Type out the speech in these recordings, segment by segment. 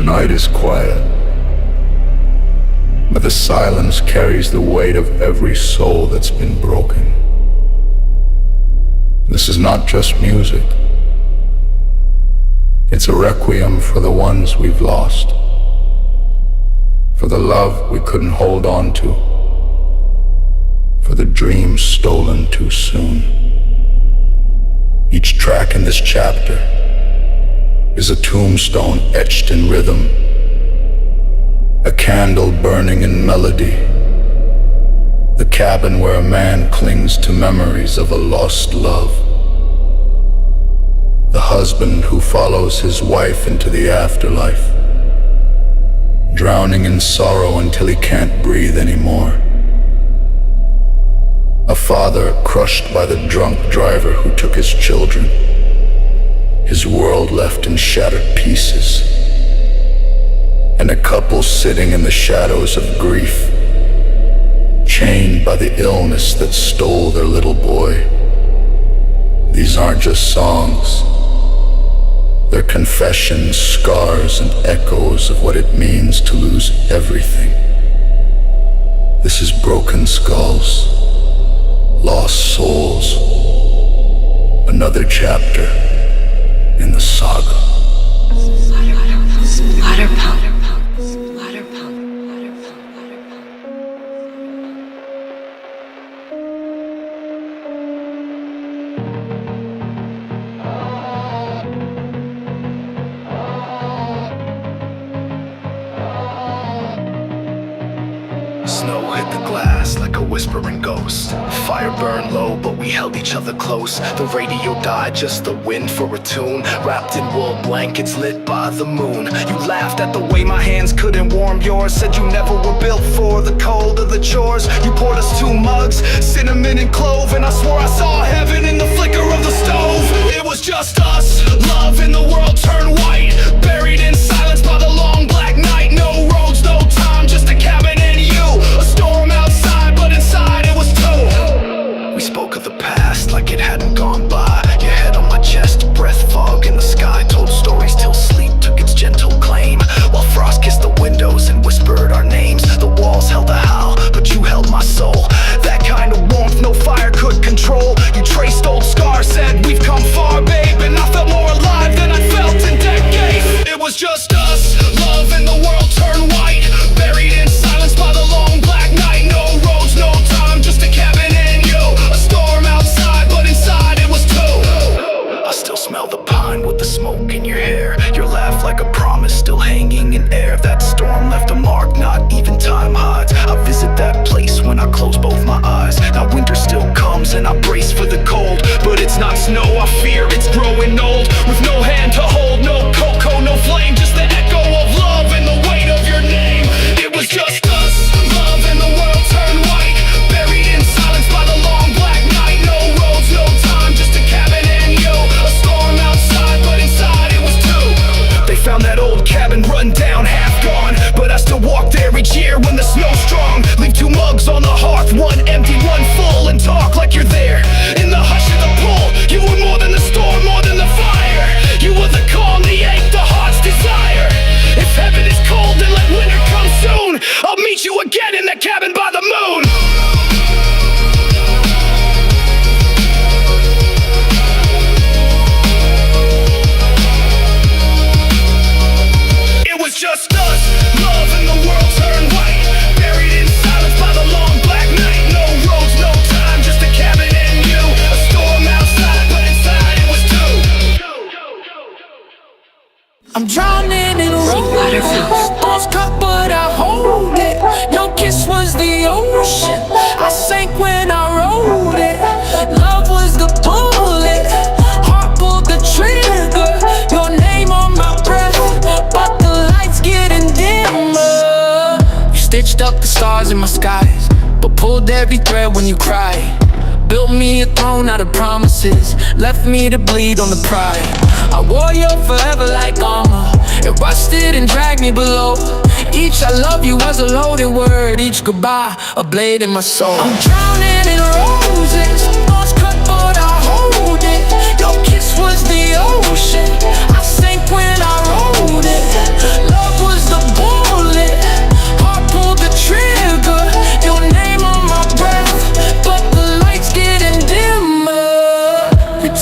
night is quiet, but the silence carries the weight of every soul that's been broken. This is not just music. It's a requiem for the ones we've lost, for the love we couldn't hold on to, for the dreams stolen too soon. Each track in this chapter is a tombstone etched in rhythm, a candle burning in melody, the cabin where a man clings to memories of a lost love, the husband who follows his wife into the afterlife, drowning in sorrow until he can't breathe anymore, a father crushed by the drunk driver who took his children, his world left in shattered pieces, and a couple sitting in the shadows of grief, chained by the illness that stole their little boy. These aren't just songs. They're confessions, scars, and echoes of what it means to lose everything. This is broken skulls, lost souls, another chapter in the saga. Water pump. Snow hit the glass like a whispering ghost. Fire burned low, but we held each other close. The radio died, just the wind for a tune. Wrapped in wool blankets lit by the moon. You laughed at the way my hands couldn't warm yours. Said you never were built for the cold of the chores. You poured us 2 mugs, cinnamon and clove, and I swore I saw heaven in the flicker of the stove. It was just us, love in the world turned white, buried in silence by the long black night. No roads, no time, just a cabin and you. A storm outside, but inside it was two. We spoke of the past like it hadn't gone by. Your head on my chest, breath fog in the sky. Told stories till sleep took its gentle claim, while frost kissed the windows and whispered our names. The walls held the howl, but you held my soul. That kind of warmth no fire could control. You traced old scars, said we've come far, babe, and I felt more alive than I felt in decades. It was just us, love in the world turned white, buried in silence by the long black night. No roads, no time, just a cabin and you. A storm outside, but inside it was two. I still smell the pine with the smoke in your hair. Your laugh like a promise still hanging in air. That storm left a mark not even time hides. I visit that place when I close both my eyes. Now winter still comes and I brace for the cold, but it's not snow, I fear it's growing old. With no hand to hold, no cocoa, no flame, just the echo of love and the weight of your name. It was just us, love and the world turned white, buried in silence by the long black night. No roads, no time, just a cabin and you. A storm outside, but inside it was two. They found that old cabin run down, half gone, but I still walk there each year when the snow's strong. Leave 2 mugs on the hearth, one empty, one full, and talk like you're there in the hush of the pool. You were more than the storm, more than the fire. You were the calm, the ache, the heart's desire. If heaven is cold, then let winter come soon. I'll meet you again in the cabin by the moon. It was just us, love and the world turned white, buried in silence by the long black night. No roads, no time, just a cabin and you. A storm outside, but inside it was two. I'm drowning in roses, thoughts cut but I hold it. Your kiss was the ocean, I sank when I wrote it. Love was the bullet, heart pulled the trigger. Your name on my breath, but the lights getting dimmer. You stitched up the stars in my skies, but pulled every thread when you cried. Built me a throne out of promises, left me to bleed on the pride. I wore your forever like armor, it rusted and dragged me below. Each I love you was a loaded word, each goodbye a blade in my soul. I'm drowning in roses, thoughts cut but I hold it. Your kiss was the ocean, I sank when I wrote it. Love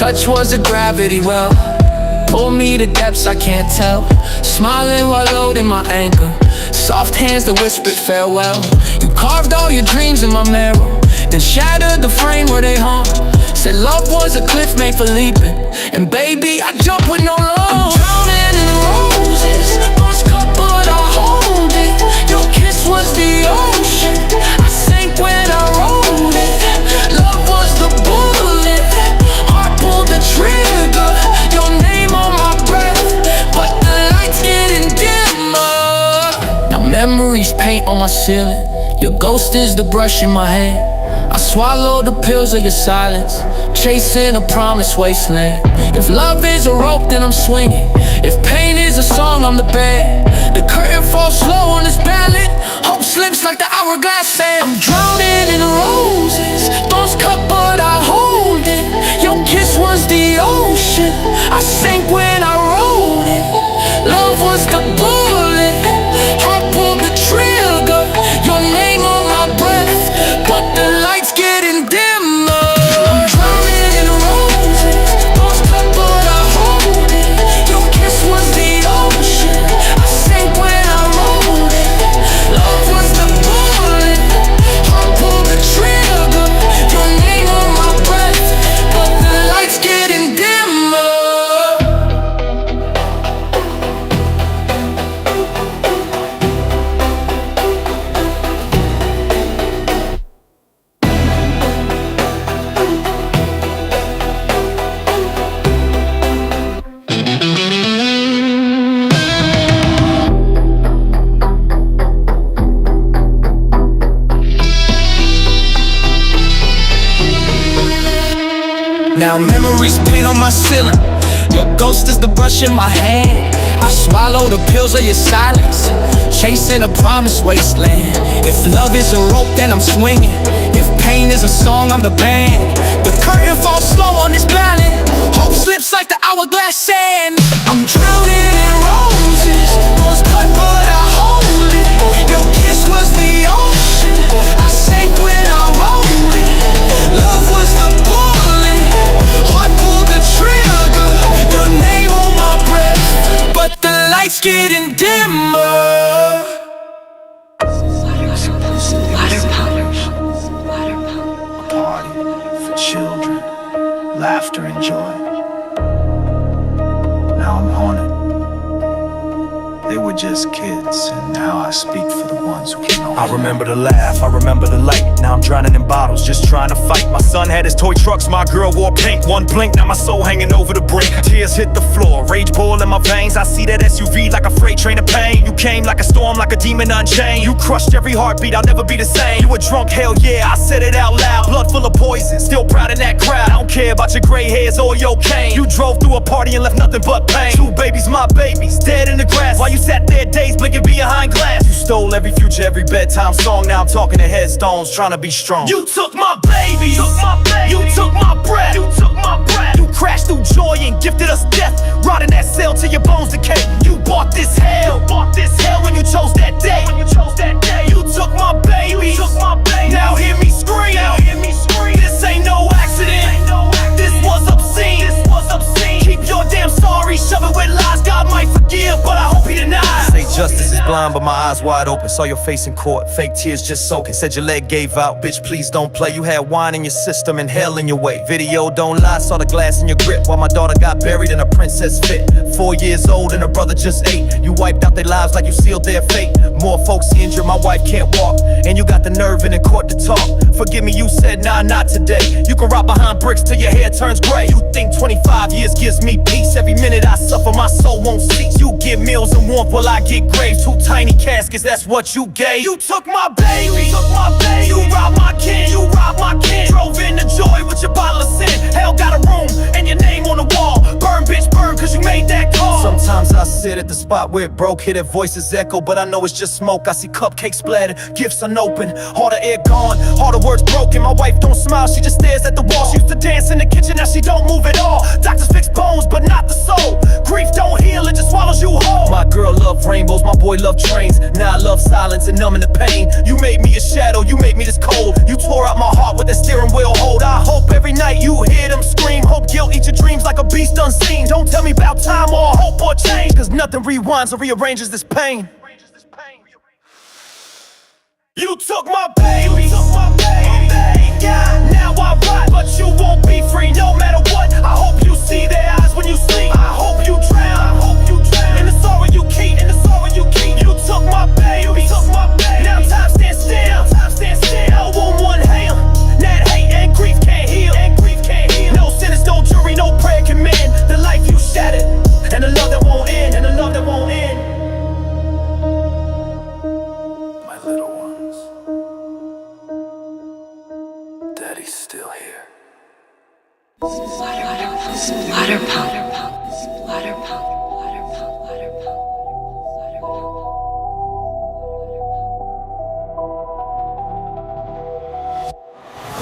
touch was a gravity well. Pull me to depths I can't tell. Smiling while loading my anchor. Soft hands that whispered farewell. You carved all your dreams in my marrow, then shattered the frame where they hung. Said love was a cliff made for leaping, and baby, I jump with no law. I'm drowning in roses, lost cup but I hold it. Your kiss was the ocean, I sank when I wrote it. Love was the bullet, heart pulled the trigger. Your name on my breath, but the lights getting dimmer. Now memories paint on my ceiling. Your ghost is the brush in my hand. I swallow the pills of your silence, chasing a promised wasteland. If love is a rope, then I'm swinging. If pain is a song, I'm the band. The curtain falls slow on this ballad. Hope slips like the hourglass sand. I'm drowning in roses, thorns cut but I hold it. Your kiss was the ocean, I sank when I wrote it. Love was the bullet, heart pulled the trigger. Your name on my breath, but the lights getting dimmer. I'm drowning in roses, thorns cut but I hold it. Your kiss was the ocean, I sank when I wrote it. Love was the bullet, heart pulled the trigger. Your name on my breath, but the lights getting dimmer. Now memories paint on my ceiling. Your ghost is the brush in my hand. I swallow the pills of your silence, chasing a promised wasteland. If love is a rope, then I'm swinging. If pain is a song, I'm the band. The curtain falls slow on this ballad. Hope slips like the hourglass sand. I'm drowning in roses, thorns cut but I hold it. Your kiss was the ocean, I sank when I wrote it. Love was the bullet, heart pulled the trigger. Your name on my breath, but the lights getting dimmer. A party for children, laughter and joy. Now I'm haunted. They were just kids, and now I speak for the ones who can know. I remember the laugh, I remember the light. Now I'm drowning in bottles, just trying to fight. My son had his toy trucks, my girl wore pink. One blink, now my soul hanging over the brink. Tears hit the floor, rage boil in my veins. I see that SUV like a freight train of pain. You came like a storm, like a demon unchained. You crushed every heartbeat, I'll never be the same. You a drunk, hell yeah, I said it out loud. Blood full of poison, still proud in that crowd. I don't care about your gray hairs or your cane. You drove through a party and left nothing but pain. Two babies, my babies, dead in the grass. While you sat there days blinking behind glass. You stole every future, every bedtime song. Now I'm talking to headstones, trying to be strong. You took my baby, you took my breath, you took my breath. You crashed through joy and gifted us death, rotting that cell till your bones decay. You bought this hell when you chose that day. You took my baby, now hear me scream. This ain't no accident, this was obscene. Keep your damn sorry, shove it with lies. God might forgive, but I hope he denies. Say justice is blind, but my eyes wide open. Saw your face in court, fake tears just soaking. Said your leg gave out, bitch, please don't play. You had wine in your system and hell in your way. Video don't lie, saw the glass in your grip while my daughter got buried in a princess fit. 4 years old and her brother just 8. You wiped out their lives like you sealed their fate. More folks injured, my wife can't walk, and you got the nerve in the court to talk. Forgive me, you said nah, not today. You can rot behind bricks till your hair turns gray. You think 25 years gives me peace. Every minute I suffer, my soul won't cease. You get meals and warmth while I get graves. 2 tiny caskets, that's what you gave. You took my baby, you robbed my kin, Drove into joy with your bottle of sin. Hell got a room and your name on the wall. Burn, bitch, burn, cause you made that call. Sometimes I sit at the spot where it broke, hear their voices echo, but I know it's just smoke. I see cupcakes splattered, gifts unopened, all the air gone, all the words broken. My wife don't smile, she just stares at the wall. She used to dance in the kitchen, now she don't move at all. Doctors fix bones, but not the soul. Grief don't heal, it just swallows you whole. My girl loved rainbows, my boy loved trains. Now I love silence and numbing the pain. You made me a shadow, you made me this cold. You tore out my heart with that steering wheel hold. I hope every night you hear them scream. Hope guilt eat your beast unseen. Don't tell me about time or hope or change, cause nothing rewinds or rearranges this pain. You took my baby, yeah. Now I ride, but you won't be free no matter what. I hope you see their eyes when you sleep. I hope you drown, in the sorrow you keep, You took my baby, now time stands still, No one hand, that hate and grief can't heal, No sentence, no jury, no prayer can mend the life you shattered, and the love that won't end, My little ones, Daddy's still here. Water pump.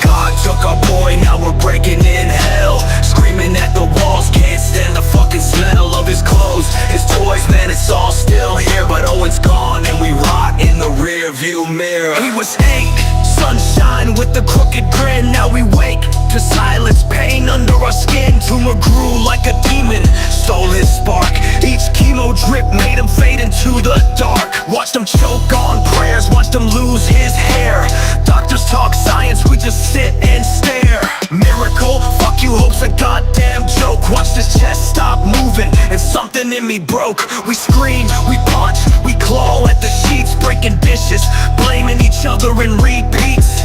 God took our boy, now we're breaking in hell. Screaming at the walls, can't stand the fucking smell of his clothes. His toys, man, it's all still here, but Owen's gone and we rot in the rear view mirror. He was 8, sunshine with the crooked grin. Now we wake to silence, pain under our skin. Tumor grew like a demon, stole his spark. Each chemo drip made him fade into the dark. Watched him choke on prayers, watched him lose his hair. Doctors talk science, we just sit and stare. Miracle, fuck you, hope's a goddamn joke. Watched his chest stop moving and something in me broke. We scream, we punch, we claw at the sheets, breaking dishes, blaming each other in repeats.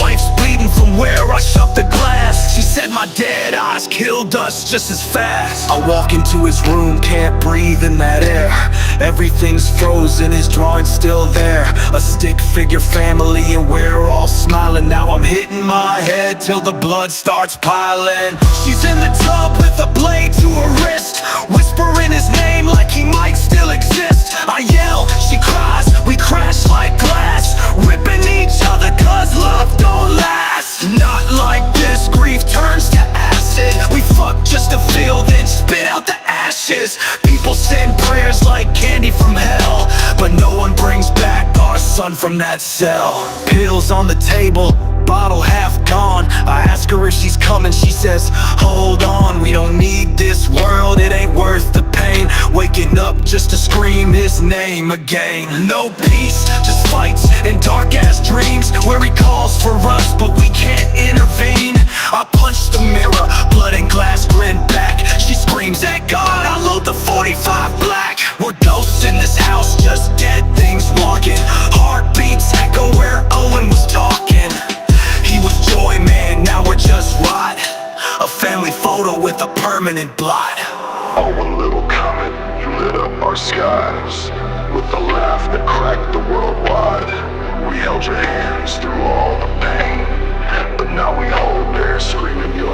Wife's bleeding from where I shoved the glass. She said my dead eyes killed us just as fast. I walk into his room, can't breathe in that air. Everything's frozen, his drawing's still there. A stick figure family and we're all smiling. Now I'm hitting my head till the blood starts piling. She's in the tub with a blade to her wrist, whispering his name like he might still exist. I yell, she cries, we crash like glass, ripping each other cause love don't last. Not like this, grief turns to acid. We fuck just to feel, then spit out the ashes. People send prayers like candy from hell, but no one brings back our son from that cell. Pills on the table, bottle half gone. I ask her if she's coming, she says, hold on. We don't need this world, it ain't worth the pain. Waking up just to scream his name again. No peace, just fights and dark ass dreams, where he calls for us but we can't intervene. I punch the mirror, blood and glass grin back. She screams at God, I load the 45 black. We're ghosts in this house, just dead things walking. Heartbeats echo where Owen was talking. He was joy, man, now we're just rot. A family photo with a permanent blot. Oh, a little comet, you lit up our skies with a laugh that cracked the world wide. We held your hands through all the pain, but now we hold there screaming your